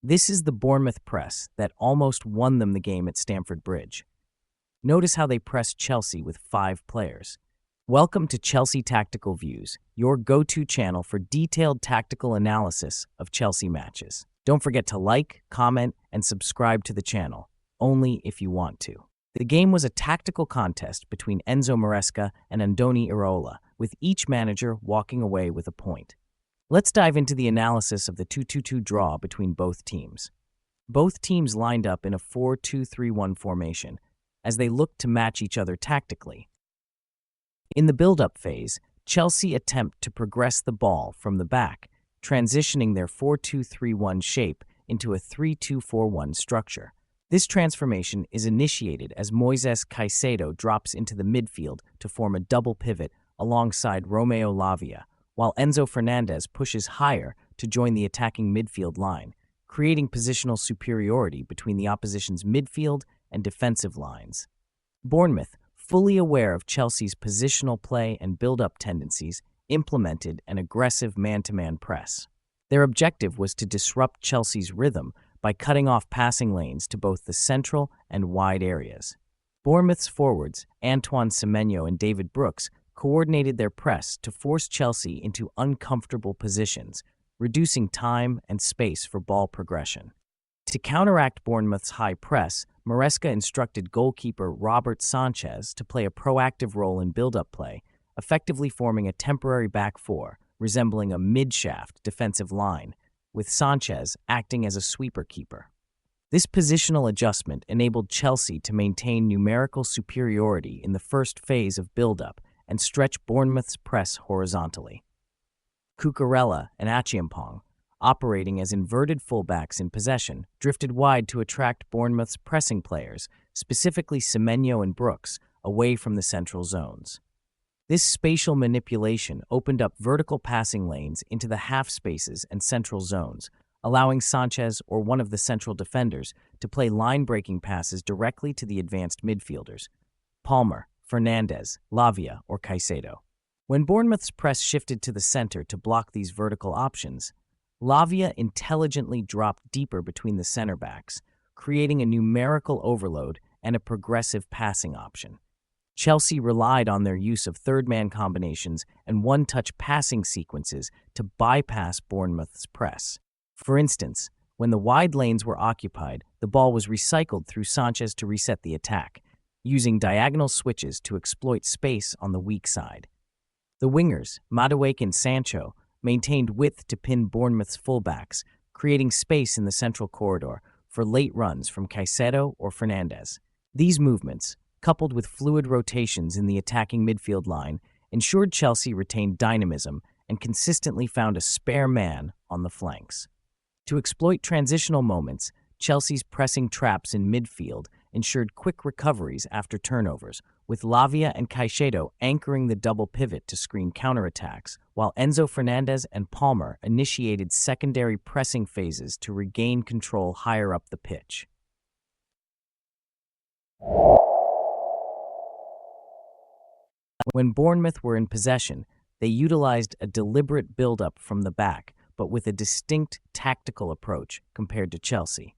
This is the Bournemouth press that almost won them the game at Stamford Bridge. Notice how they pressed Chelsea with 5 players. Welcome to Chelsea Tactical Views, your go-to channel for detailed tactical analysis of Chelsea matches. Don't forget to like, comment, and subscribe to the channel, only if you want to. The game was a tactical contest between Enzo Maresca and Andoni Iraola, with each manager walking away with a point. Let's dive into the analysis of the 2-2-2 draw between both teams. Both teams lined up in a 4-2-3-1 formation, as they looked to match each other tactically. In the build-up phase, Chelsea attempt to progress the ball from the back, transitioning their 4-2-3-1 shape into a 3-2-4-1 structure. This transformation is initiated as Moises Caicedo drops into the midfield to form a double pivot alongside Romeo Lavia, while Enzo Fernandez pushes higher to join the attacking midfield line, creating positional superiority between the opposition's midfield and defensive lines. Bournemouth, fully aware of Chelsea's positional play and build-up tendencies, implemented an aggressive man-to-man press. Their objective was to disrupt Chelsea's rhythm by cutting off passing lanes to both the central and wide areas. Bournemouth's forwards, Antoine Semenyo and David Brooks, coordinated their press to force Chelsea into uncomfortable positions, reducing time and space for ball progression. To counteract Bournemouth's high press, Maresca instructed goalkeeper Robert Sanchez to play a proactive role in build-up play, effectively forming a temporary back four, resembling a mid-shaft defensive line, with Sanchez acting as a sweeper keeper. This positional adjustment enabled Chelsea to maintain numerical superiority in the first phase of build-up and stretch Bournemouth's press horizontally. Cucurella and Achiampong, operating as inverted fullbacks in possession, drifted wide to attract Bournemouth's pressing players, specifically Semenyo and Brooks, away from the central zones. This spatial manipulation opened up vertical passing lanes into the half spaces and central zones, allowing Sanchez or one of the central defenders to play line-breaking passes directly to the advanced midfielders, Palmer, Fernandez, Lavia, or Caicedo. When Bournemouth's press shifted to the center to block these vertical options, Lavia intelligently dropped deeper between the center backs, creating a numerical overload and a progressive passing option. Chelsea relied on their use of third-man combinations and one-touch passing sequences to bypass Bournemouth's press. For instance, when the wide lanes were occupied, the ball was recycled through Sanchez to reset the attack, using diagonal switches to exploit space on the weak side. The wingers, Madueke and Sancho, maintained width to pin Bournemouth's fullbacks, creating space in the central corridor for late runs from Caicedo or Fernandez. These movements, coupled with fluid rotations in the attacking midfield line, ensured Chelsea retained dynamism and consistently found a spare man on the flanks. To exploit transitional moments, Chelsea's pressing traps in midfield ensured quick recoveries after turnovers, with Lavia and Caicedo anchoring the double pivot to screen counterattacks, while Enzo Fernandez and Palmer initiated secondary pressing phases to regain control higher up the pitch. When Bournemouth were in possession, they utilized a deliberate build-up from the back, but with a distinct tactical approach compared to Chelsea.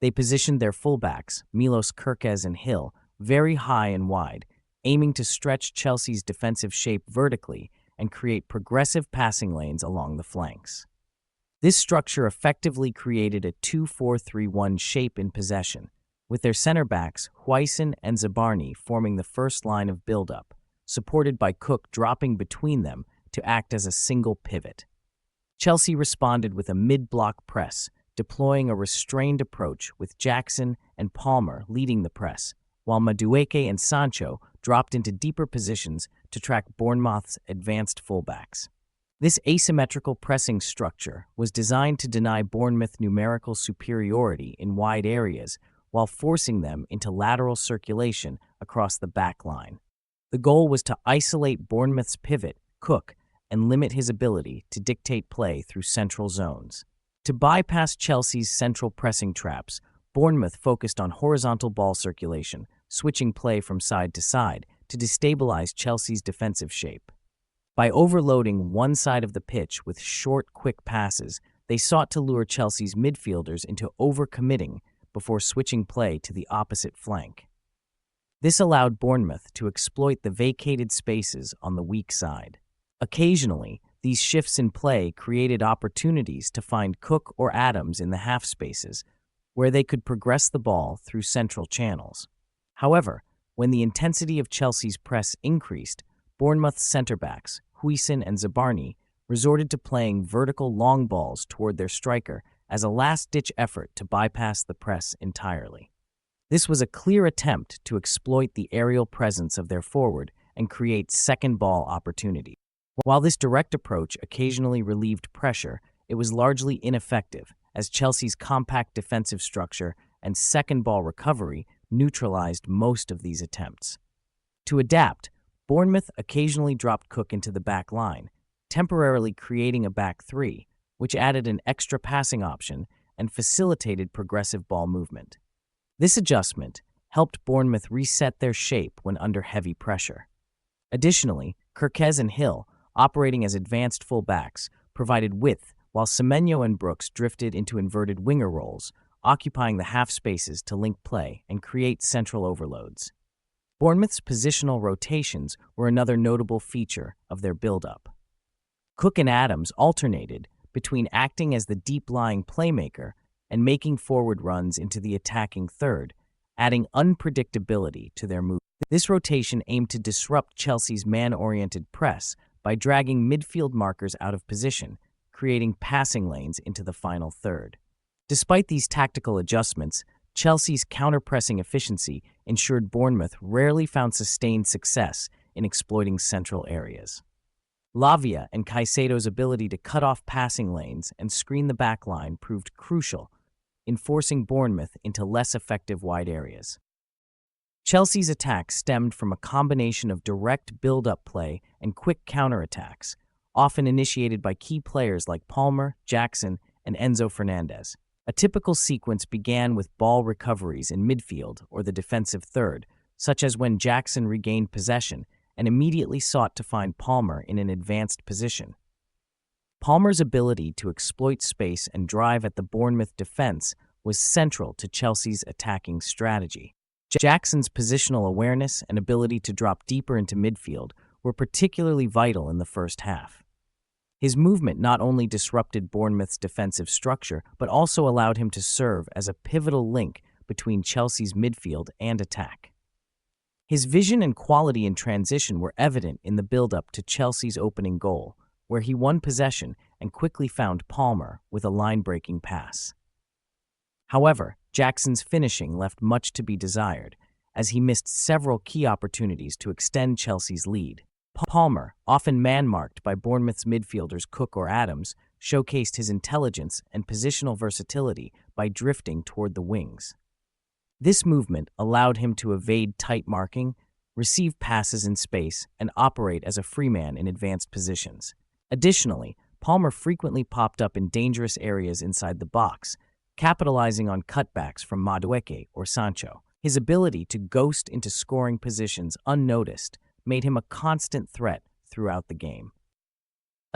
They positioned their fullbacks, Milos Kerkez and Hill, very high and wide, aiming to stretch Chelsea's defensive shape vertically and create progressive passing lanes along the flanks. This structure effectively created a 2-4-3-1 shape in possession, with their center backs, Huijsen and Zabarni, forming the first line of build-up, supported by Cook dropping between them to act as a single pivot. Chelsea responded with a mid-block press, deploying a restrained approach with Jackson and Palmer leading the press, while Madueke and Sancho dropped into deeper positions to track Bournemouth's advanced fullbacks. This asymmetrical pressing structure was designed to deny Bournemouth numerical superiority in wide areas while forcing them into lateral circulation across the back line. The goal was to isolate Bournemouth's pivot, Cook, and limit his ability to dictate play through central zones. To bypass Chelsea's central pressing traps, Bournemouth focused on horizontal ball circulation, switching play from side to side to destabilize Chelsea's defensive shape. By overloading one side of the pitch with short, quick passes, they sought to lure Chelsea's midfielders into overcommitting before switching play to the opposite flank. This allowed Bournemouth to exploit the vacated spaces on the weak side. Occasionally, these shifts in play created opportunities to find Cook or Adams in the half spaces, where they could progress the ball through central channels. However, when the intensity of Chelsea's press increased, Bournemouth's centre-backs, Huijsen and Zabarni, resorted to playing vertical long balls toward their striker as a last-ditch effort to bypass the press entirely. This was a clear attempt to exploit the aerial presence of their forward and create second ball opportunities. While this direct approach occasionally relieved pressure, it was largely ineffective, as Chelsea's compact defensive structure and second ball recovery neutralized most of these attempts. To adapt, Bournemouth occasionally dropped Cook into the back line, temporarily creating a back three, which added an extra passing option and facilitated progressive ball movement. This adjustment helped Bournemouth reset their shape when under heavy pressure. Additionally, Kerkez and Hill, operating as advanced full-backs, provided width, while Semenyo and Brooks drifted into inverted winger roles, occupying the half spaces to link play and create central overloads. Bournemouth's positional rotations were another notable feature of their build-up. Cook and Adams alternated between acting as the deep-lying playmaker and making forward runs into the attacking third, adding unpredictability to their move. This rotation aimed to disrupt Chelsea's man-oriented press by dragging midfield markers out of position, creating passing lanes into the final third. Despite these tactical adjustments, Chelsea's counter-pressing efficiency ensured Bournemouth rarely found sustained success in exploiting central areas. Lavia and Caicedo's ability to cut off passing lanes and screen the back line proved crucial in forcing Bournemouth into less effective wide areas. Chelsea's attack stemmed from a combination of direct build-up play and quick counterattacks, often initiated by key players like Palmer, Jackson, and Enzo Fernandez. A typical sequence began with ball recoveries in midfield or the defensive third, such as when Jackson regained possession and immediately sought to find Palmer in an advanced position. Palmer's ability to exploit space and drive at the Bournemouth defense was central to Chelsea's attacking strategy. Jackson's positional awareness and ability to drop deeper into midfield were particularly vital in the first half. His movement not only disrupted Bournemouth's defensive structure, but also allowed him to serve as a pivotal link between Chelsea's midfield and attack. His vision and quality in transition were evident in the build-up to Chelsea's opening goal, where he won possession and quickly found Palmer with a line-breaking pass. However, Jackson's finishing left much to be desired, as he missed several key opportunities to extend Chelsea's lead. Palmer, often man-marked by Bournemouth's midfielders Cook or Adams, showcased his intelligence and positional versatility by drifting toward the wings. This movement allowed him to evade tight marking, receive passes in space, and operate as a free man in advanced positions. Additionally, Palmer frequently popped up in dangerous areas inside the box, capitalizing on cutbacks from Madueke or Sancho. His ability to ghost into scoring positions unnoticed made him a constant threat throughout the game.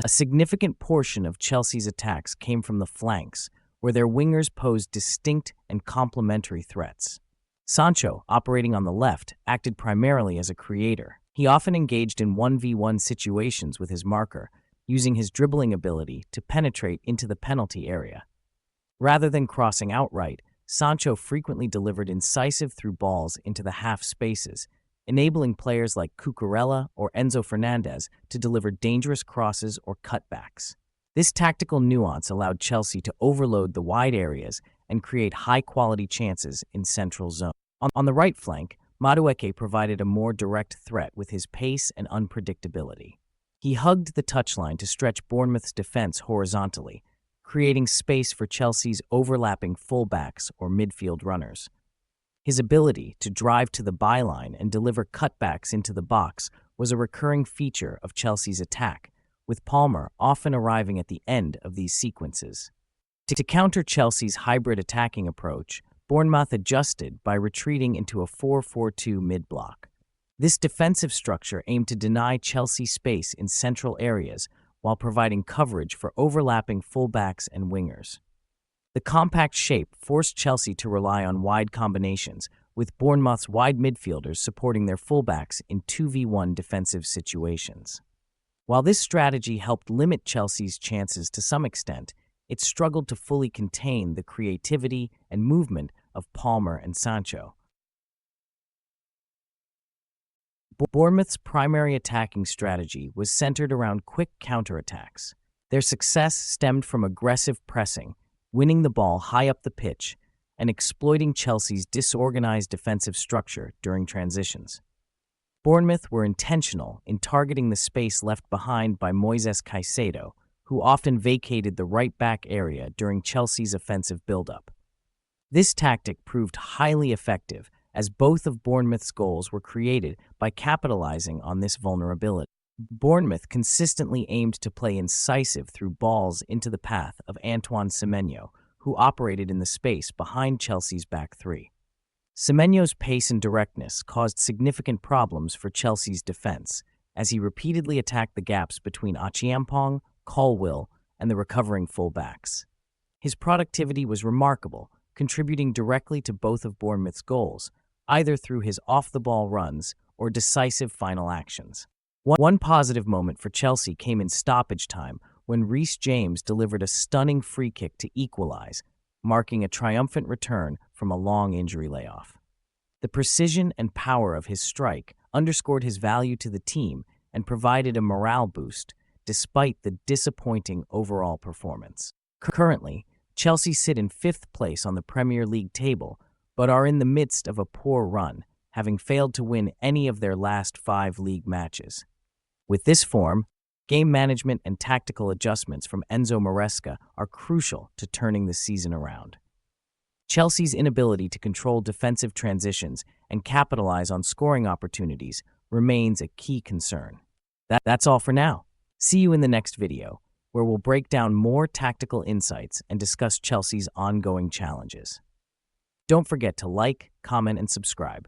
A significant portion of Chelsea's attacks came from the flanks, where their wingers posed distinct and complementary threats. Sancho, operating on the left, acted primarily as a creator. He often engaged in 1v1 situations with his marker, using his dribbling ability to penetrate into the penalty area. Rather than crossing outright, Sancho frequently delivered incisive through balls into the half spaces, enabling players like Cucurella or Enzo Fernandez to deliver dangerous crosses or cutbacks. This tactical nuance allowed Chelsea to overload the wide areas and create high-quality chances in central zone. On the right flank, Madueke provided a more direct threat with his pace and unpredictability. He hugged the touchline to stretch Bournemouth's defense horizontally, creating space for Chelsea's overlapping fullbacks or midfield runners. His ability to drive to the byline and deliver cutbacks into the box was a recurring feature of Chelsea's attack, with Palmer often arriving at the end of these sequences. To counter Chelsea's hybrid attacking approach, Bournemouth adjusted by retreating into a 4-4-2 mid-block. This defensive structure aimed to deny Chelsea space in central areas while providing coverage for overlapping fullbacks and wingers. The compact shape forced Chelsea to rely on wide combinations, with Bournemouth's wide midfielders supporting their fullbacks in 2v1 defensive situations. While this strategy helped limit Chelsea's chances to some extent, it struggled to fully contain the creativity and movement of Palmer and Sancho. Bournemouth's primary attacking strategy was centered around quick counterattacks. Their success stemmed from aggressive pressing, winning the ball high up the pitch, and exploiting Chelsea's disorganized defensive structure during transitions. Bournemouth were intentional in targeting the space left behind by Moises Caicedo, who often vacated the right-back area during Chelsea's offensive build-up. This tactic proved highly effective, as both of Bournemouth's goals were created by capitalizing on this vulnerability. Bournemouth consistently aimed to play incisive through balls into the path of Antoine Semenyo, who operated in the space behind Chelsea's back three. Semenyo's pace and directness caused significant problems for Chelsea's defense, as he repeatedly attacked the gaps between Achiampong, Colwill, and the recovering fullbacks. His productivity was remarkable, contributing directly to both of Bournemouth's goals, either through his off-the-ball runs or decisive final actions. One positive moment for Chelsea came in stoppage time when Reece James delivered a stunning free kick to equalize, marking a triumphant return from a long injury layoff. The precision and power of his strike underscored his value to the team and provided a morale boost despite the disappointing overall performance. Currently, Chelsea sit in 5th place on the Premier League table, but are in the midst of a poor run, having failed to win any of their last 5 league matches. With this form, game management and tactical adjustments from Enzo Maresca are crucial to turning the season around. Chelsea's inability to control defensive transitions and capitalize on scoring opportunities remains a key concern. That's all for now. See you in the next video, where we'll break down more tactical insights and discuss Chelsea's ongoing challenges. Don't forget to like, comment, and subscribe